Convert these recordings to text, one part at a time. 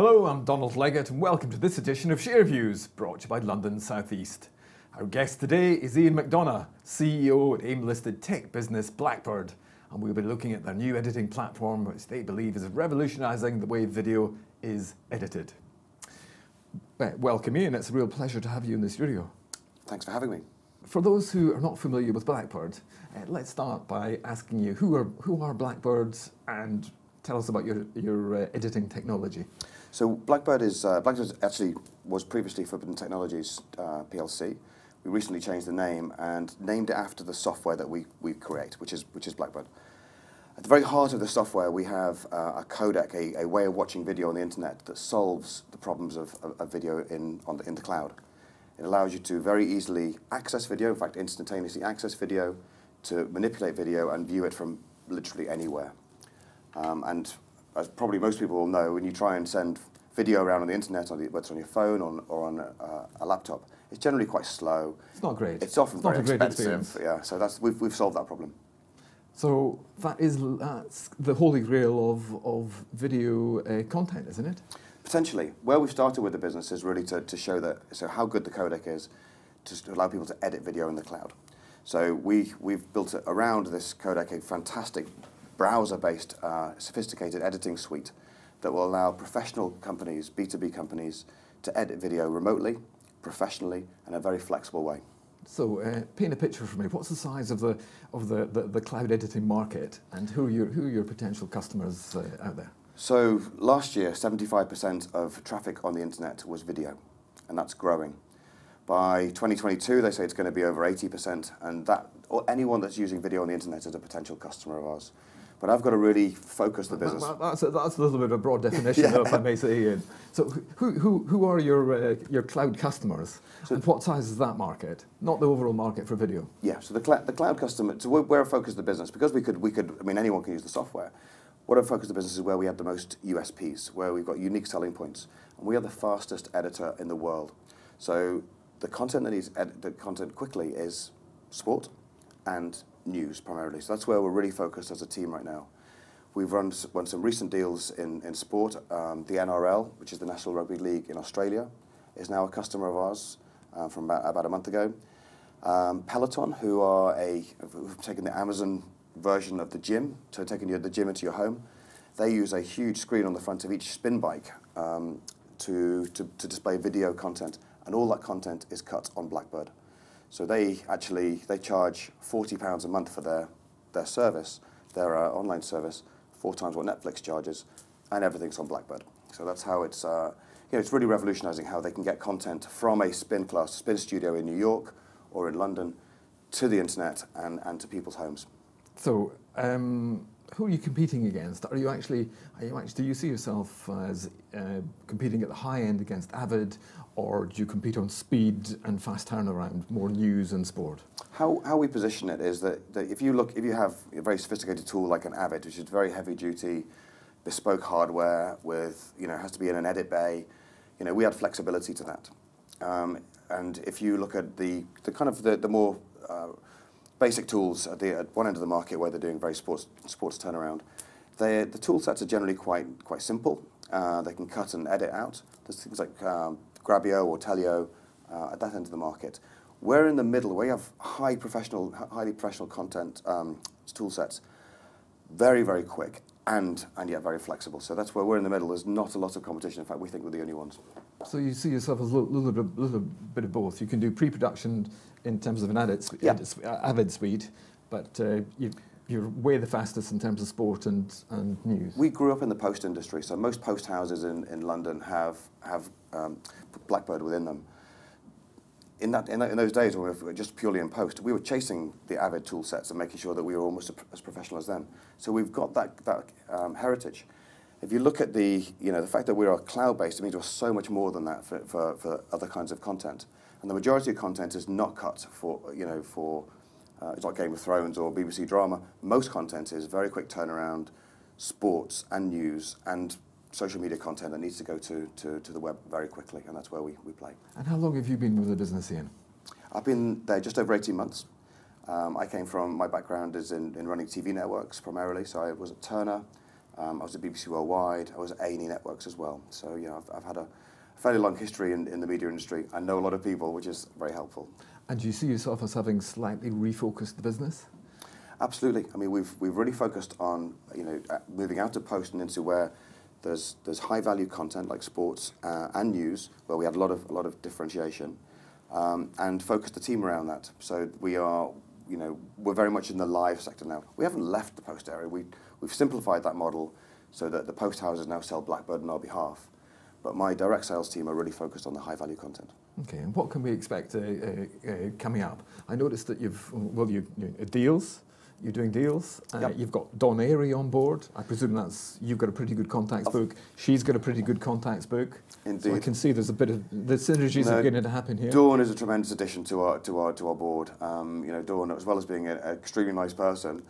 Hello, I'm Donald Leggett and welcome to this edition of Share Views, brought to you by London South East. Our guest today is Ian McDonough, CEO at AIM-listed tech business Blackbird, and we'll be looking at their new editing platform which they believe is revolutionising the way video is edited. Welcome Ian, it's a real pleasure to have you in the studio. Thanks for having me. For those who are not familiar with Blackbird, let's start by asking you who are Blackbirds and tell us about your editing technology. So Blackbird actually was previously Forbiddden Technologies PLC. We recently changed the name and named it after the software that we create, which is Blackbird. At the very heart of the software, we have a codec, a way of watching video on the internet that solves the problems of video in the cloud. It allows you to very easily access video, in fact, instantaneously access video, to manipulate video and view it from literally anywhere. And as probably most people will know, when you try and send video around on the internet, whether it's on your phone or on a laptop, it's generally quite slow. It's not great. It's often very expensive. Yeah, so we've solved that problem. So that's the Holy Grail of video content, isn't it? Potentially. Where we've started with the business is really to show how good the codec is to allow people to edit video in the cloud. So we've built around this codec a fantastic browser-based, sophisticated editing suite that will allow professional companies, B2B companies, to edit video remotely, professionally, in a very flexible way. So paint a picture for me. What's the size of the cloud editing market, and who are your potential customers out there? So last year, 75% of traffic on the internet was video, and that's growing. By 2022, they say it's going to be over 80%, and anyone that's using video on the internet is a potential customer of ours. But I've got to really focus the business. That's a little bit of a broad definition, yeah. If I may say, Ian. So who are your cloud customers, and what size is that market? Not the overall market for video. Yeah, so the cloud customer, so where I focus the business, because I mean, anyone can use the software. What I focus the business is where we have the most USPs, where we've got unique selling points, and we are the fastest editor in the world. So the content that needs the content quickly is sport and news primarily. So that's where we're really focused as a team right now. We've won some recent deals in sport. The NRL, which is the National Rugby League in Australia, is now a customer of ours from about a month ago. Peloton, who've taken the Amazon version of the gym, so taking the gym into your home. They use a huge screen on the front of each spin bike to display video content, and all that content is cut on Blackbird. So they charge £40 a month for their service, their online service, 4 times what Netflix charges, and everything's on Blackbird. So that's how it's it's really revolutionising how they can get content from a spin studio in New York or in London to the internet and to people's homes. So who are you competing against? Do you see yourself as competing at the high end against Avid, or do you compete on speed and fast turnaround, more news and sport? How we position it is that if you have a very sophisticated tool like an Avid, which is very heavy duty, bespoke hardware with has to be in an edit bay, we add flexibility to that. And if you look at the more basic tools at one end of the market where they're doing very sports turnaround, the tool sets are generally quite simple. They can cut and edit out. There's things like Grabio or Telio at that end of the market. We're in the middle. We have highly professional content tool sets, very, very quick and yet very flexible. So that's where we're in the middle. There's not a lot of competition. In fact, we think we're the only ones. So you see yourself as a little bit of both. You can do pre-production in terms of an Avid suite, but you're way the fastest in terms of sport and news. We grew up in the post industry, so most post houses in London have Blackbird within them. In those days when we were just purely in post, we were chasing the Avid tool sets and making sure that we were almost as professional as them. So we've got that heritage. If you look at the fact that we are cloud-based, it means we're so much more than that for other kinds of content. And the majority of content is not cut for it's not Game of Thrones or BBC drama. Most content is very quick turnaround, sports and news and social media content that needs to go to the web very quickly, and that's where we play. And how long have you been with the business, Ian? I've been there just over 18 months. My background is in running TV networks primarily, so I was at Turner, I was at BBC Worldwide. I was at A&E Networks as well. So yeah, I've had a fairly long history in the media industry. I know a lot of people, which is very helpful. And do you see yourself as having slightly refocused the business? Absolutely. I mean, we've really focused on moving out of post and into where there's high value content like sports and news, where we had a lot of differentiation, and focused the team around that. So we're very much in the live sector now. We haven't left the post area. We've simplified that model so that the post houses now sell Blackbird on our behalf. But my direct sales team are really focused on the high value content. Okay, and what can we expect coming up? I noticed that deals. You're doing deals. Yep. You've got Dawn Airy on board. I presume you've got a pretty good contacts book. She's got a pretty good contacts book. Indeed. So I can see there's a bit of the synergies are beginning to happen here. Dawn is a tremendous addition to our board. Dawn, as well as being an extremely nice person,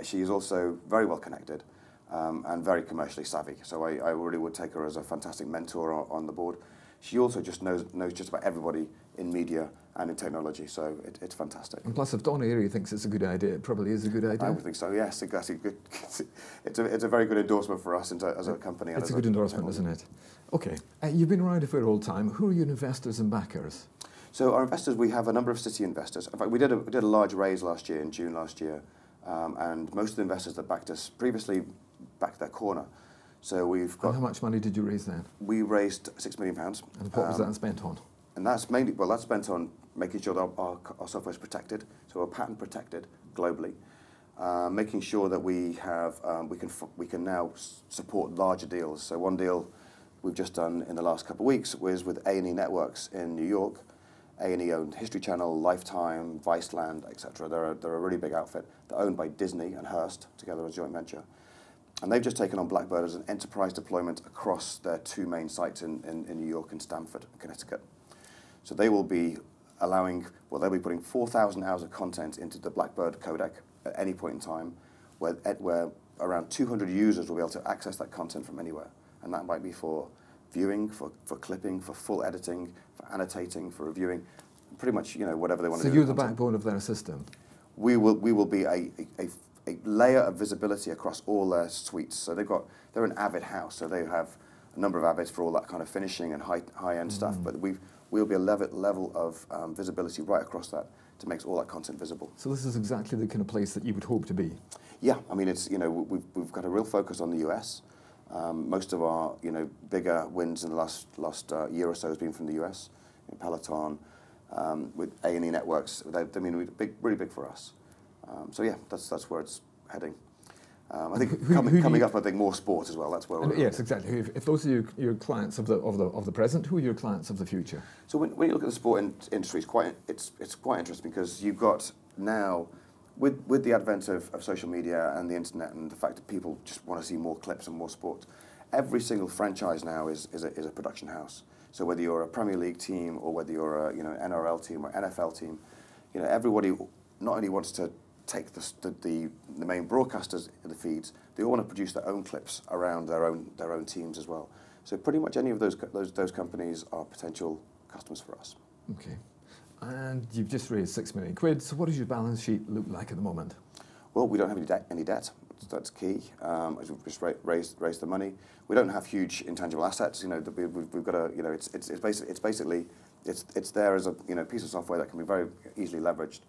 she is also very well connected and very commercially savvy. So I really would take her as a fantastic mentor on the board. She also just knows just about everybody in media and in technology, so it's fantastic. And plus, if Dawn Airy thinks it's a good idea, it probably is a good idea. I would think so, yes. It's a very good endorsement for us as a company. It's a good endorsement, isn't it? Okay. You've been around it for a long time. Who are your investors and backers? So our investors, we have a number of city investors. In fact, we did a large raise last year, in June last year, and most of the investors that backed us previously backed their corner. So we've got... And how much money did you raise then? We raised £6 million. And what was that spent on? And that's mainly, that's spent on making sure that our software is protected, so we're patent protected globally, making sure that we have, we can now support larger deals. So one deal we've just done in the last couple of weeks was with A&E Networks in New York. A&E owned History Channel, Lifetime, Viceland, etc. They're a really big outfit. They're owned by Disney and Hearst, together as a joint venture. And they've just taken on Blackbird as an enterprise deployment across their two main sites in New York and Stamford, Connecticut. So they will be they'll be putting 4,000 hours of content into the Blackbird codec at any point in time, where around 200 users will be able to access that content from anywhere. And that might be for viewing, for clipping, for full editing, for annotating, for reviewing, pretty much whatever they want to do. So you're the backbone of their system? We will be a layer of visibility across all their suites. So they're an Avid house, so they have a number of Avids for all that kind of finishing and high-end stuff, but we'll be a level of visibility right across that to make all that content visible. So this is exactly the kind of place that you would hope to be? Yeah, I mean, we've got a real focus on the US. Most of our bigger wins in the last year or so has been from the US, Peloton, with A&E Networks. Really big for us. So yeah, that's where it's heading. I think coming up, I think more sport as well. That's where we're. Yes, exactly. If those are your clients of the present, who are your clients of the future? So when you look at the sport industry, it's quite interesting because you've got now, with the advent of social media and the internet and the fact that people just want to see more clips and more sport, every single franchise now is a production house. So whether you're a Premier League team or whether you're a NRL team or NFL team, everybody not only wants to take the main broadcasters in the feeds, they all want to produce their own clips around their own teams as well. So pretty much any of those companies are potential customers for us. Okay, and you've just raised £6 million. So what does your balance sheet look like at the moment? Well, we don't have any debt. That's key. We've just raised the money. We don't have huge intangible assets. We've got a. It's basically there as a piece of software that can be very easily leveraged.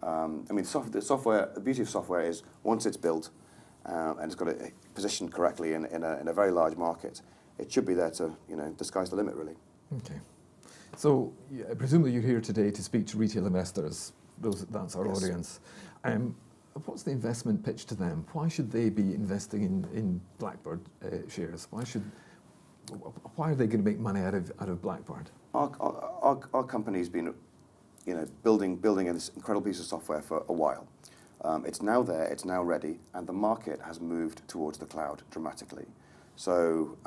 I mean, the beauty of software is once it's built and it's got it positioned correctly in a very large market, it should be there to, the sky's the limit, really. Okay. So, presumably you're here today to speak to retail investors. That's our audience. What's the investment pitch to them? Why should they be investing in Blackbird shares? Why are they going to make money out of Blackbird? Our company's been building this incredible piece of software for a while. It's now there, it's now ready, and the market has moved towards the cloud dramatically. So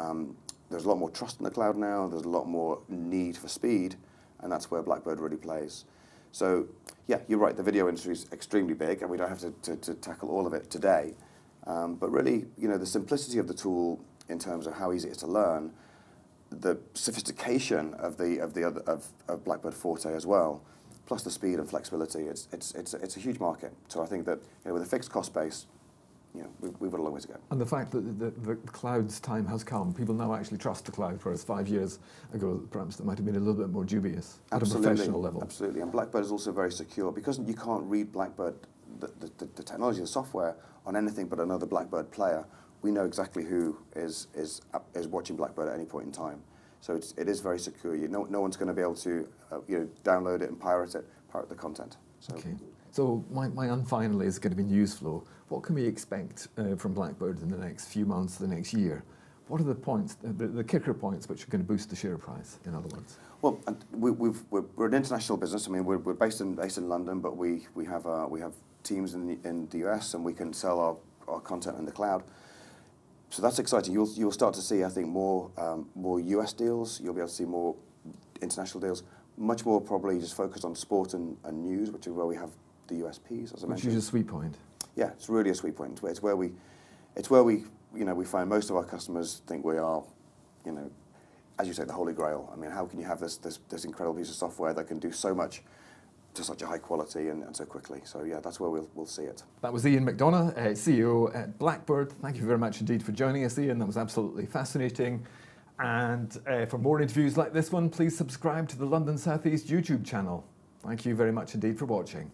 there's a lot more trust in the cloud now, there's a lot more need for speed, and that's where Blackbird really plays. So yeah, you're right, the video industry is extremely big, and we don't have to tackle all of it today. But really, the simplicity of the tool in terms of how easy it is to learn, the sophistication of Blackbird Forte as well, plus the speed and flexibility, it's a huge market. So I think that with a fixed cost base, you know, we've got a long way to go. And the fact that the cloud's time has come, people now actually trust the cloud, whereas 5 years ago, perhaps they might have been a little bit more dubious at a professional level. Absolutely, and Blackbird is also very secure because you can't read Blackbird, the technology, the software, on anything but another Blackbird player. We know exactly who is watching Blackbird at any point in time. So it is very secure. No one's going to be able to download it and pirate the content. So. Okay. So my finally is going to be news flow. What can we expect from Blackbird in the next few months, the next year? What are the points, the kicker points, which are going to boost the share price? In other words. Well, we're an international business. I mean, we're based in London, but we have teams in the US, and we can sell our content in the cloud. So that's exciting. You'll start to see, I think, more US deals. You'll be able to see more international deals. Much more probably just focused on sport and news, which is where we have the USPs, as I mentioned. Which is a sweet point. Yeah, it's really a sweet point. It's where we we find most of our customers think we are, as you say, the Holy Grail. I mean, how can you have this incredible piece of software that can do so much to such a high quality and so quickly? So yeah, that's where we'll see it. That was Ian McDonough, CEO at Blackbird. Thank you very much indeed for joining us, Ian. That was absolutely fascinating. And for more interviews like this one, please subscribe to the London South East YouTube channel. Thank you very much indeed for watching.